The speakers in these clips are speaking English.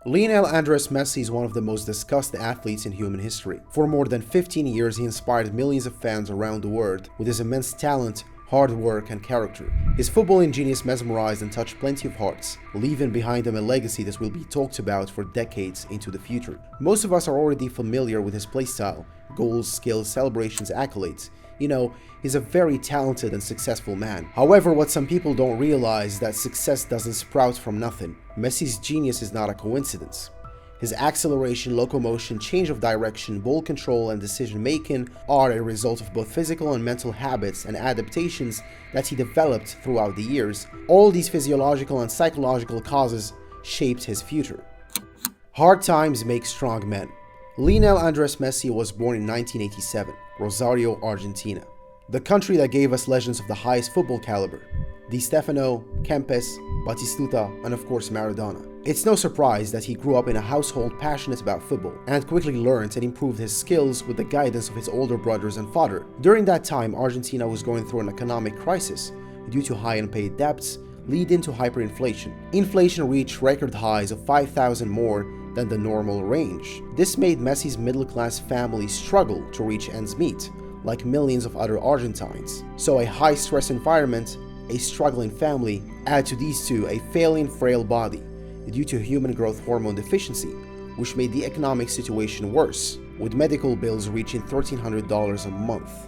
Lionel Andres Messi is one of the most discussed athletes in human history. For more than 15 years, he inspired millions of fans around the world with his immense talent, hard work, and character. His footballing genius mesmerized and touched plenty of hearts, leaving behind him a legacy that will be talked about for decades into the future. Most of us are already familiar with his playstyle, goals, skills, celebrations, accolades. You know, he's a very talented and successful man. However, what some people don't realize is that success doesn't sprout from nothing. Messi's genius is not a coincidence. His acceleration, locomotion, change of direction, ball control, and decision-making are a result of both physical and mental habits and adaptations that he developed throughout the years. All these physiological and psychological causes shaped his future. Hard times make strong men. Lionel Andres Messi was born in 1987, Rosario, Argentina, the country that gave us legends of the highest football caliber: Di Stefano, Kempes, Batistuta, and of course Maradona. It's no surprise that he grew up in a household passionate about football and quickly learned and improved his skills with the guidance of his older brothers and father. During that time, Argentina was going through an economic crisis due to high unpaid debts leading to hyperinflation. Inflation reached record highs of 5,000 more than the normal range. This made Messi's middle-class family struggle to reach ends meet, like millions of other Argentines. So a high-stress environment, a struggling family, add to these two a failing, frail body due to human growth hormone deficiency, which made the economic situation worse, with medical bills reaching $1,300 a month.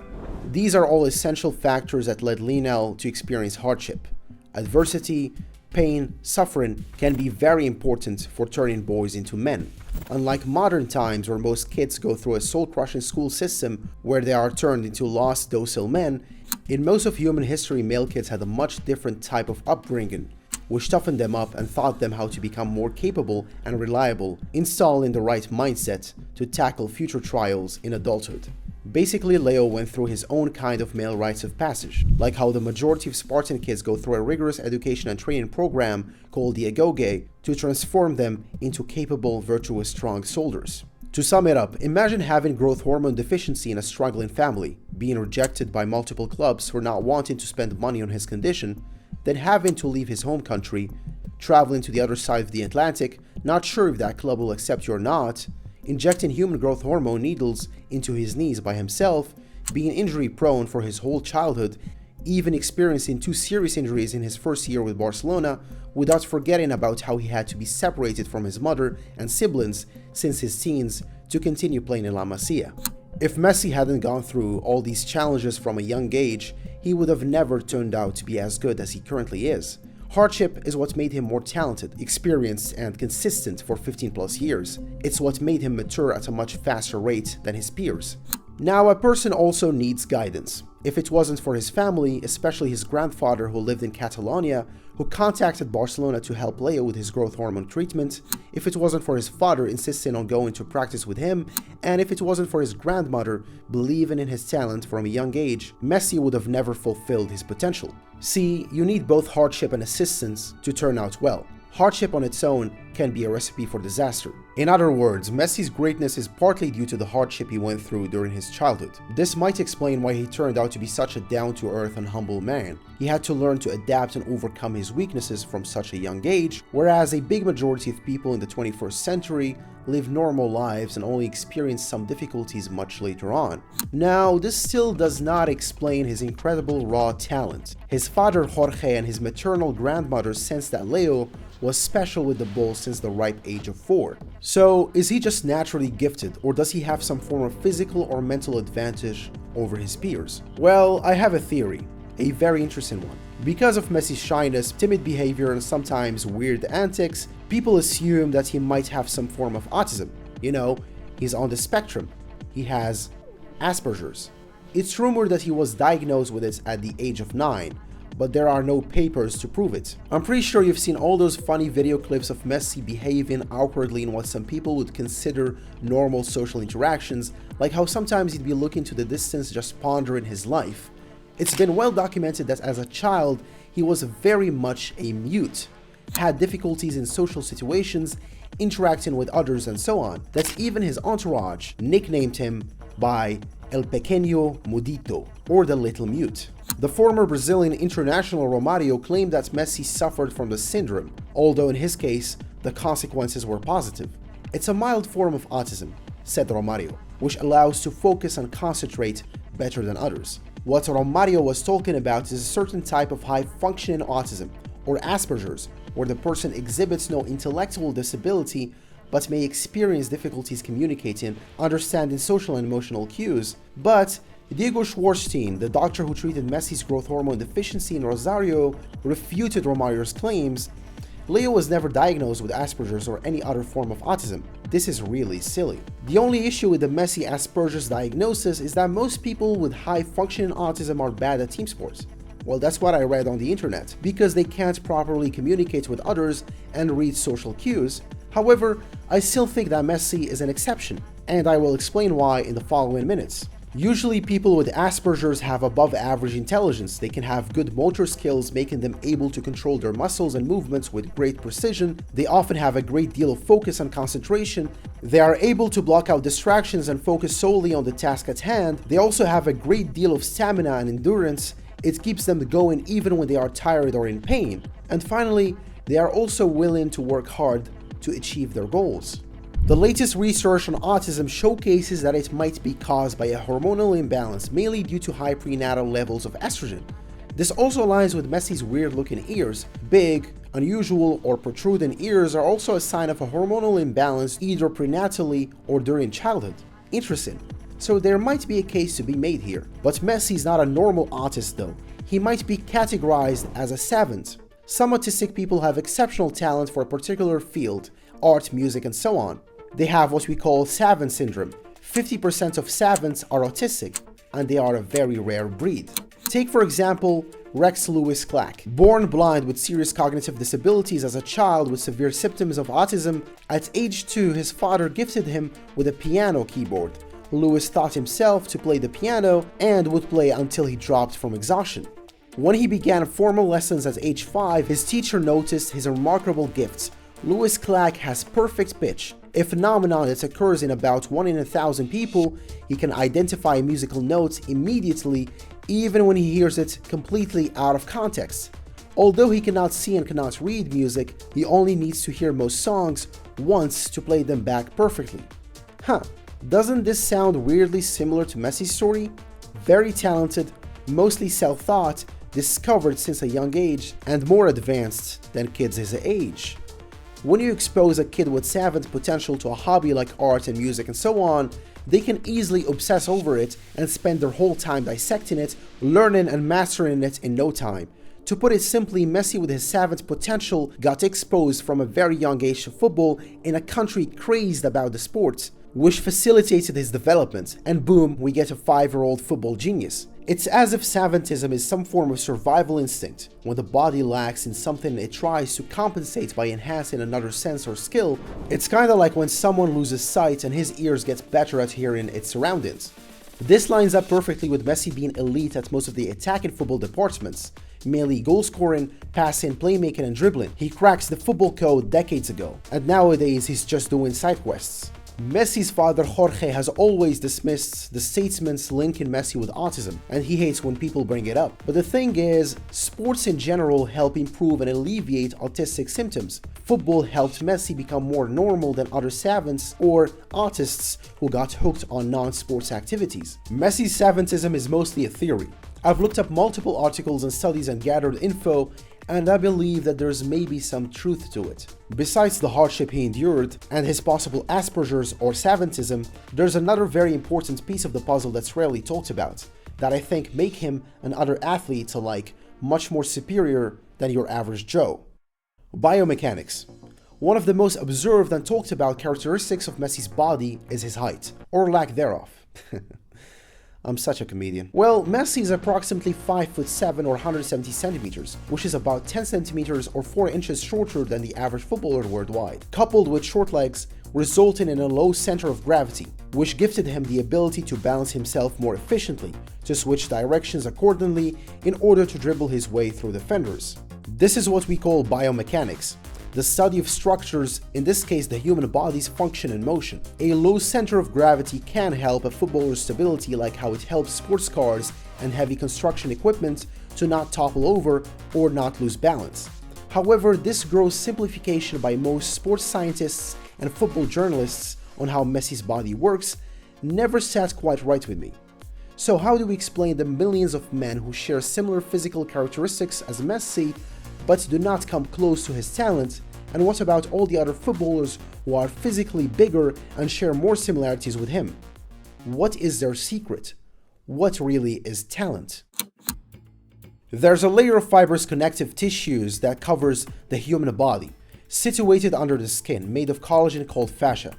These are all essential factors that led Lionel to experience hardship. Adversity, pain, suffering can be very important for turning boys into men. Unlike modern times where most kids go through a soul-crushing school system where they are turned into lost, docile men, in most of human history, male kids had a much different type of upbringing, which toughened them up and taught them how to become more capable and reliable, installing the right mindset to tackle future trials in adulthood. Basically, Leo went through his own kind of male rites of passage, like how the majority of Spartan kids go through a rigorous education and training program called Decoded to transform them into capable, virtuous, strong soldiers. To sum it up, imagine having growth hormone deficiency in a struggling family, being rejected by multiple clubs for not wanting to spend money on his condition, then having to leave his home country, traveling to the other side of the Atlantic, not sure if that club will accept you or not, injecting human growth hormone needles into his knees by himself, being injury prone for his whole childhood, even experiencing 2 serious injuries in his first year with Barcelona, without forgetting about how he had to be separated from his mother and siblings since his teens to continue playing in La Masia. If Messi hadn't gone through all these challenges from a young age, he would have never turned out to be as good as he currently is. Hardship is what made him more talented, experienced, and consistent for 15 plus years. It's what made him mature at a much faster rate than his peers. Now, a person also needs guidance. If it wasn't for his family, especially his grandfather who lived in Catalonia, who contacted Barcelona to help Leo with his growth hormone treatment, if it wasn't for his father insisting on going to practice with him, and if it wasn't for his grandmother believing in his talent from a young age, Messi would have never fulfilled his potential. See, you need both hardship and assistance to turn out well. Hardship on its own can be a recipe for disaster. In other words, Messi's greatness is partly due to the hardship he went through during his childhood. This might explain why he turned out to be such a down-to-earth and humble man. He had to learn to adapt and overcome his weaknesses from such a young age, whereas a big majority of people in the 21st century live normal lives and only experience some difficulties much later on. Now, this still does not explain his incredible raw talent. His father Jorge and his maternal grandmother sensed that Leo was special with the ball since the ripe age of 4. So, is he just naturally gifted, or does he have some form of physical or mental advantage over his peers? Well, I have a theory, a very interesting one. Because of Messi's shyness, timid behavior, and sometimes weird antics, people assume that he might have some form of autism. You know, he's on the spectrum. He has Asperger's. It's rumored that he was diagnosed with it at the age of 9, but there are no papers to prove it. I'm pretty sure you've seen all those funny video clips of Messi behaving awkwardly in what some people would consider normal social interactions, like how sometimes he'd be looking to the distance just pondering his life. It's been well documented that as a child, he was very much a mute, had difficulties in social situations, interacting with others and so on, that even his entourage nicknamed him by El Pequeño Mudito, or the Little Mute. The former Brazilian international Romario claimed that Messi suffered from the syndrome, although in his case, the consequences were positive. It's a mild form of autism, said Romario, which allows to focus and concentrate better than others. What Romario was talking about is a certain type of high-functioning autism, or Asperger's, where the person exhibits no intellectual disability but may experience difficulties communicating, understanding social and emotional cues. But Diego Schwartzstein, the doctor who treated Messi's growth hormone deficiency in Rosario, refuted Romario's claims. Leo was never diagnosed with Asperger's or any other form of autism. This is really silly. The only issue with the Messi Asperger's diagnosis is that most people with high-functioning autism are bad at team sports. Well, that's what I read on the internet, because they can't properly communicate with others and read social cues. However, I still think that Messi is an exception, and I will explain why in the following minutes. Usually people with Asperger's have above average intelligence. They can have good motor skills, making them able to control their muscles and movements with great precision. They often have a great deal of focus and concentration. They are able to block out distractions and focus solely on the task at hand. They also have a great deal of stamina and endurance. It keeps them going even when they are tired or in pain. And finally, they are also willing to work hard to achieve their goals. The latest research on autism showcases that it might be caused by a hormonal imbalance, mainly due to high prenatal levels of estrogen. This also aligns with Messi's weird-looking ears. Big, unusual, or protruding ears are also a sign of a hormonal imbalance either prenatally or during childhood. Interesting. So there might be a case to be made here. But Messi is not a normal autist though. He might be categorized as a savant. Some autistic people have exceptional talent for a particular field, art, music, and so on. They have what we call savant syndrome. 50% of savants are autistic, and they are a very rare breed. Take for example Rex Lewis Clack. Born blind with serious cognitive disabilities as a child with severe symptoms of autism, at age 2 his father gifted him with a piano keyboard. Lewis taught himself to play the piano and would play until he dropped from exhaustion. When he began formal lessons at age 5, his teacher noticed his remarkable gifts. Lewis Clack has perfect pitch, a phenomenon that occurs in about 1 in 1,000 people. He can identify musical notes immediately, even when he hears it completely out of context. Although he cannot see and cannot read music, he only needs to hear most songs once to play them back perfectly. Doesn't this sound weirdly similar to Messi's story? Very talented, mostly self-taught, discovered since a young age, and more advanced than kids his age. When you expose a kid with savant potential to a hobby like art and music and so on, they can easily obsess over it and spend their whole time dissecting it, learning and mastering it in no time. To put it simply, Messi with his savant potential got exposed from a very young age to football in a country crazed about the sport, which facilitated his development, and boom, we get a 5-year-old football genius. It's as if savantism is some form of survival instinct. When the body lacks in something, it tries to compensate by enhancing another sense or skill. It's kinda like when someone loses sight and his ears get better at hearing its surroundings. This lines up perfectly with Messi being elite at most of the attacking football departments, mainly goal scoring, passing, playmaking, and dribbling. He cracks the football code decades ago, and nowadays he's just doing side quests. Messi's father Jorge has always dismissed the statesman's link in Messi with autism, and he hates when people bring it up. But the thing is, sports in general help improve and alleviate autistic symptoms. Football helped Messi become more normal than other savants or autists who got hooked on non-sports activities. Messi's savantism is mostly a theory. I've looked up multiple articles and studies and gathered info, and I believe that there's maybe some truth to it. Besides the hardship he endured and his possible Asperger's or savantism, there's another very important piece of the puzzle that's rarely talked about, that I think make him and other athletes alike much more superior than your average Joe. Biomechanics. One of the most observed and talked about characteristics of Messi's body is his height, or lack thereof. I'm such a comedian. Well, Messi is approximately 5'7" or 170 centimeters, which is about 10 centimeters or 4 inches shorter than the average footballer worldwide, coupled with short legs, resulting in a low center of gravity, which gifted him the ability to balance himself more efficiently, to switch directions accordingly in order to dribble his way through defenders. This is what we call biomechanics, the study of structures, in this case the human body's function and motion. A low center of gravity can help a footballer's stability, like how it helps sports cars and heavy construction equipment to not topple over or not lose balance. However, this gross simplification by most sports scientists and football journalists on how Messi's body works never sat quite right with me. So how do we explain the millions of men who share similar physical characteristics as Messi but do not come close to his talent? And what about all the other footballers who are physically bigger and share more similarities with him? What is their secret? What really is talent? There's a layer of fibrous connective tissues that covers the human body, situated under the skin, made of collagen called fascia.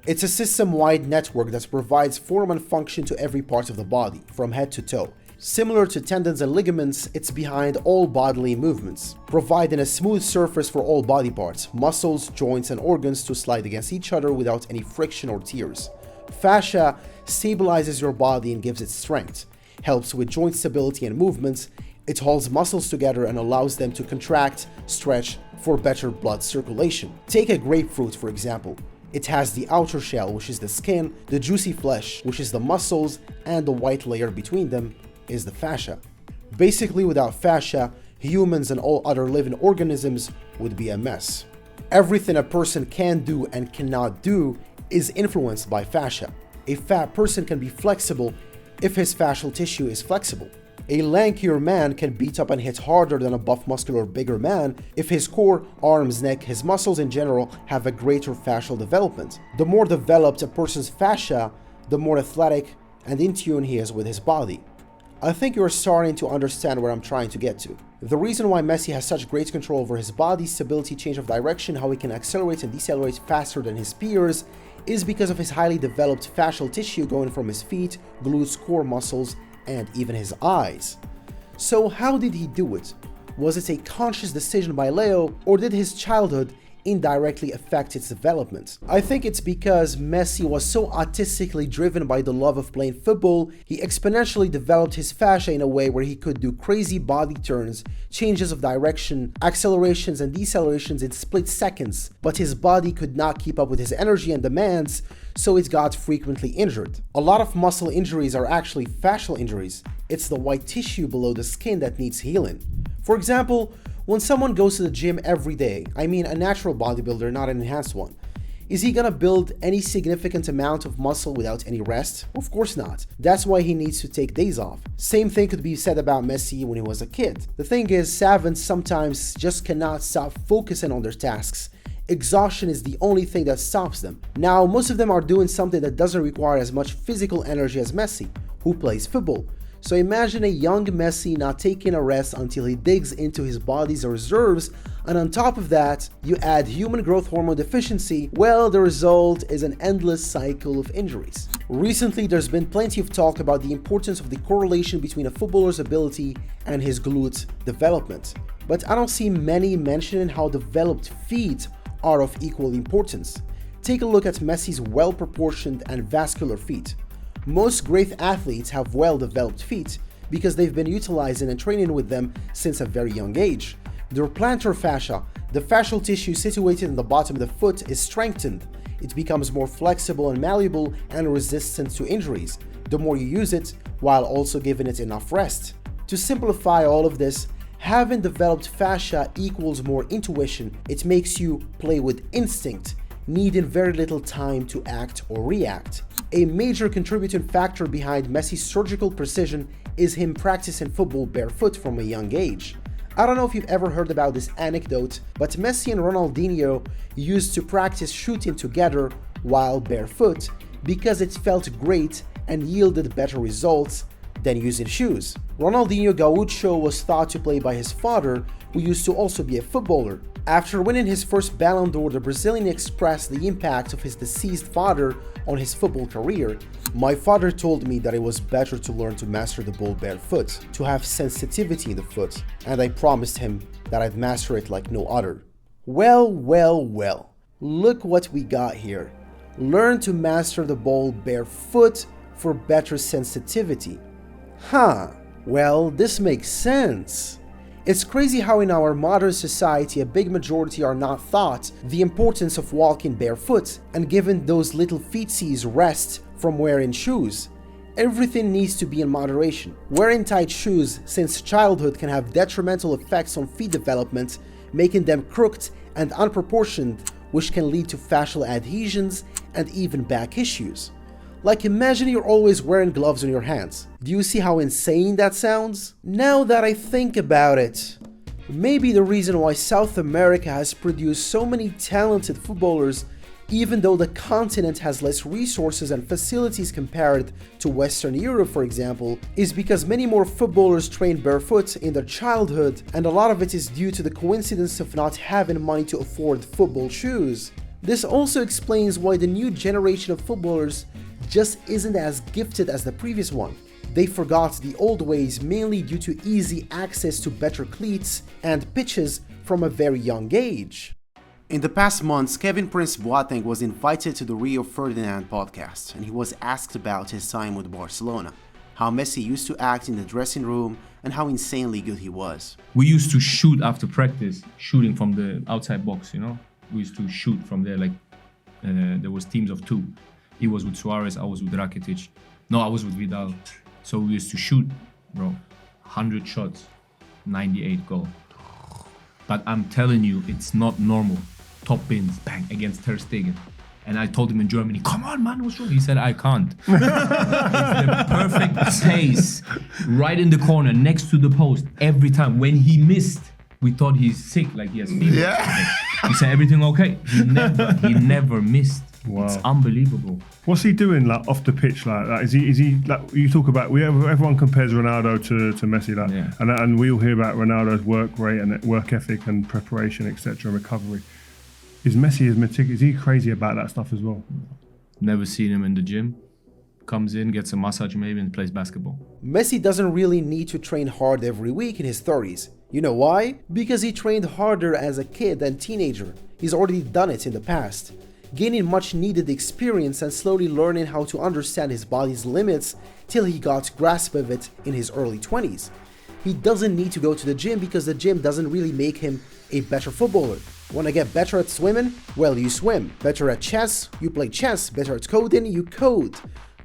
It's a system-wide network that provides form and function to every part of the body, from head to toe. Similar to tendons and ligaments, it's behind all bodily movements, providing a smooth surface for all body parts, muscles, joints, and organs to slide against each other without any friction or tears. Fascia stabilizes your body and gives it strength, helps with joint stability and movements. It holds muscles together and allows them to contract, stretch for better blood circulation. Take a grapefruit, for example. It has the outer shell, which is the skin, the juicy flesh, which is the muscles, and the white layer between them is the fascia. Basically, without fascia, humans and all other living organisms would be a mess. Everything a person can do and cannot do is influenced by fascia. A fat person can be flexible if his fascial tissue is flexible. A lankier man can beat up and hit harder than a buff, muscular, bigger man if his core, arms, neck, his muscles in general have a greater fascial development. The more developed a person's fascia, the more athletic and in tune he is with his body. I think you're starting to understand where I'm trying to get to. The reason why Messi has such great control over his body, stability, change of direction, how he can accelerate and decelerate faster than his peers, is because of his highly developed fascial tissue going from his feet, glutes, core muscles, and even his eyes. So how did he do it? Was it a conscious decision by Leo, or did his childhood indirectly affect its development? I think it's because Messi was so artistically driven by the love of playing football, he exponentially developed his fascia in a way where he could do crazy body turns, changes of direction, accelerations and decelerations in split seconds, but his body could not keep up with his energy and demands, so it got frequently injured. A lot of muscle injuries are actually fascial injuries. It's the white tissue below the skin that needs healing. For example, when someone goes to the gym every day, I mean a natural bodybuilder, not an enhanced one, is he gonna build any significant amount of muscle without any rest? Of course not. That's why he needs to take days off. Same thing could be said about Messi when he was a kid. The thing is, savants sometimes just cannot stop focusing on their tasks. Exhaustion is the only thing that stops them. Now, most of them are doing something that doesn't require as much physical energy as Messi, who plays football. So imagine a young Messi not taking a rest until he digs into his body's reserves, and on top of that, you add human growth hormone deficiency. Well, the result is an endless cycle of injuries. Recently, there's been plenty of talk about the importance of the correlation between a footballer's ability and his glute development. But I don't see many mentioning how developed feet are of equal importance. Take a look at Messi's well-proportioned and vascular feet. Most great athletes have well-developed feet because they've been utilizing and training with them since a very young age. Their plantar fascia, the fascial tissue situated in the bottom of the foot, is strengthened. It becomes more flexible and malleable and resistant to injuries, the more you use it, while also giving it enough rest. To simplify all of this, having developed fascia equals more intuition. It makes you play with instinct, needing very little time to act or react. A major contributing factor behind Messi's surgical precision is him practicing football barefoot from a young age. I don't know if you've ever heard about this anecdote, but Messi and Ronaldinho used to practice shooting together while barefoot because it felt great and yielded better results than using shoes. Ronaldinho Gaucho was thought to play by his father, who used to also be a footballer. After winning his first Ballon d'Or, the Brazilian expressed the impact of his deceased father on his football career. "My father told me that it was better to learn to master the ball barefoot, to have sensitivity in the foot, and I promised him that I'd master it like no other." Well, well, well. Look what we got here. Learn to master the ball barefoot for better sensitivity. Well, this makes sense. It's crazy how in our modern society a big majority are not taught the importance of walking barefoot and given those little feetsies rest from wearing shoes. Everything needs to be in moderation. Wearing tight shoes since childhood can have detrimental effects on feet development making them crooked and unproportioned, which can lead to fascial adhesions and even back issues. Like, imagine you're always wearing gloves on your hands. Do you see how insane that sounds? Now that I think about it, maybe the reason why South America has produced so many talented footballers, even though the continent has less resources and facilities compared to Western Europe, for example, is because many more footballers train barefoot in their childhood, and a lot of it is due to the coincidence of not having money to afford football shoes. This also explains why the new generation of footballers just isn't as gifted as the previous one. They forgot the old ways mainly due to easy access to better cleats and pitches from a very young age. In the past months, Kevin Prince Boateng was invited to the Rio Ferdinand podcast, and he was asked about his time with Barcelona, how Messi used to act in the dressing room, and how insanely good he was. We used to shoot after practice, shooting from the outside box, you know? We used to shoot from there, like there was teams of 2. He was with Suarez, I was with Rakitic. No, I was with Vidal. So we used to shoot, bro, 100 shots, 98 goal. But I'm telling you, it's not normal. Top bins, bang, against Ter Stegen. And I told him in Germany, come on, man, what's wrong? He said, I can't. It's the perfect pace, right in the corner, next to the post, every time. When he missed, we thought he's sick, like he has fever. Yeah. He said, everything okay? He never missed. Wow. It's unbelievable. What's he doing like off the pitch like that? Is he like, you talk about, everyone compares Ronaldo to Messi, like, yeah. And we all hear about Ronaldo's work rate and work ethic and preparation, etc., recovery. Is Messi as meticulous? Is he crazy about that stuff as well? Never seen him in the gym. Comes in, gets a massage maybe, and plays basketball. Messi doesn't really need to train hard every week in his 30s. You know why? Because he trained harder as a kid and teenager. He's already done it in the past, gaining much needed experience and slowly learning how to understand his body's limits till he got grasp of it in his early 20s. He doesn't need to go to the gym because the gym doesn't really make him a better footballer. Want to get better at swimming? Well, you swim. Better at chess? You play chess. Better at coding? You code.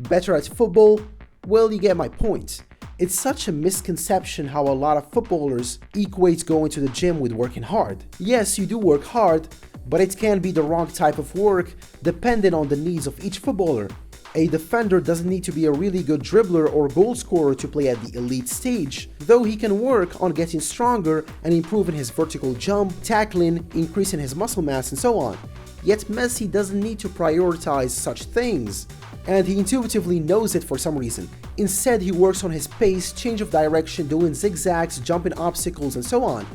Better at football? Well, you get my point. It's such a misconception how a lot of footballers equate going to the gym with working hard. Yes, you do work hard, but it can be the wrong type of work depending on the needs of each footballer. A defender doesn't need to be a really good dribbler or goal scorer to play at the elite stage, though he can work on getting stronger and improving his vertical jump, tackling, increasing his muscle mass, and so on. Yet Messi doesn't need to prioritize such things, and he intuitively knows it for some reason. Instead, he works on his pace, change of direction, doing zigzags, jumping obstacles, and so on.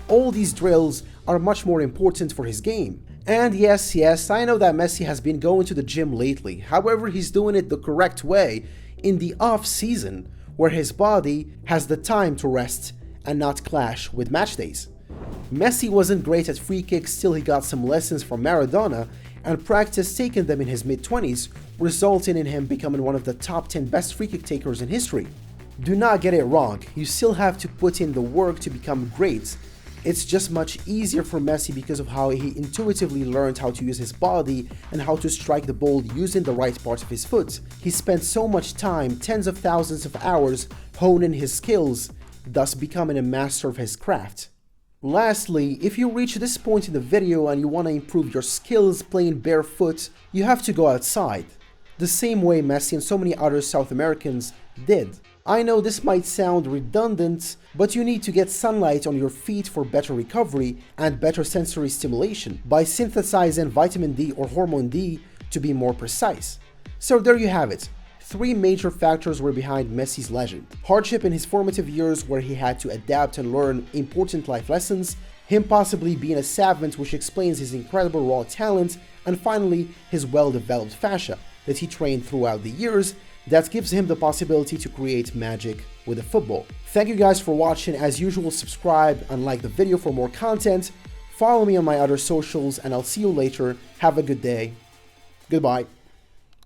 All these drills are much more important for his game. And yes, I know that Messi has been going to the gym lately. However, he's doing it the correct way in the off-season, where his body has the time to rest and not clash with match days. Messi wasn't great at free kicks till he got some lessons from Maradona and practiced taking them in his mid-20s, resulting in him becoming one of the top 10 best free kick takers in history. Do not get it wrong, you still have to put in the work to become great. It's just much easier for Messi because of how he intuitively learned how to use his body and how to strike the ball using the right part of his foot. He spent so much time, tens of thousands of hours, honing his skills, thus becoming a master of his craft. Lastly, if you reach this point in the video and you want to improve your skills playing barefoot, you have to go outside, the same way Messi and so many other South Americans did. I know this might sound redundant, but you need to get sunlight on your feet for better recovery and better sensory stimulation by synthesizing vitamin D or hormone D to be more precise. So there you have it. 3 major factors were behind Messi's legend. Hardship in his formative years where he had to adapt and learn important life lessons, him possibly being a savant which explains his incredible raw talent, and finally his well-developed fascia that he trained throughout the years that gives him the possibility to create magic with a football. Thank you guys for watching. As usual, subscribe and like the video for more content. Follow me on my other socials and I'll see you later. Have a good day. Goodbye.